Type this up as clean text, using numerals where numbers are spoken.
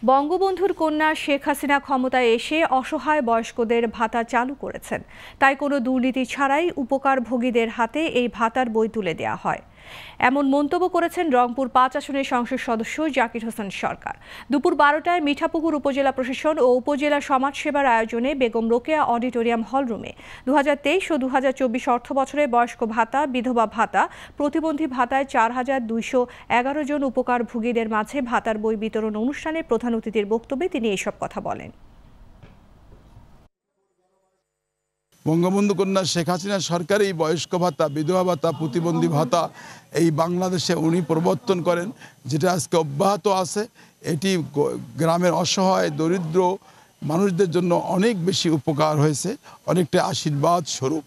বঙ্গবন্ধুর কন্যা শেখ হাসিনা ক্ষমতায় এসে অসহায় বয়স্কদের ভাতা চালু করেছেন। তাই কোনো দুর্নীতি ছাড়াই উপকারভোগীদের হাতে এই ভাতার বই তুলে দেওয়া হয়। এমন মন্তব্য করেছেন রংপুর ৫ আসনের সংসদ সদস্য জাকির হোসেন সরকার। দুপুর ১২টায় মিঠাপুকুর উপজেলা প্রশাসন ও উপজেলা সমাজসেবার আয়োজনে বেগম রোকেয়া অডিটোরিয়াম হলরুমে ২০২৩ ও ২০২৪ অর্থবছরে বয়স্ক ভাতা, বিধবা ভাতা, প্রতিবন্ধী ভাতায় ৪,২১১ জন উপকারভোগীদের মাঝে ভাতার বই বিতরণ অনুষ্ঠানে প্রধান অতিথির বক্তব্যে তিনি এসব কথা বলেন। বঙ্গবন্ধু কন্যা শেখ হাসিনা সরকার এই বয়স্ক ভাতা, বিধবা ভাতা, প্রতিবন্ধী ভাতা এই বাংলাদেশে উনি প্রবর্তন করেন, যেটা আজকে অব্যাহত আছে। এটি গ্রামের অসহায় দরিদ্র মানুষদের জন্য অনেক বেশি উপকার হয়েছে, অনেকটা আশীর্বাদ স্বরূপ।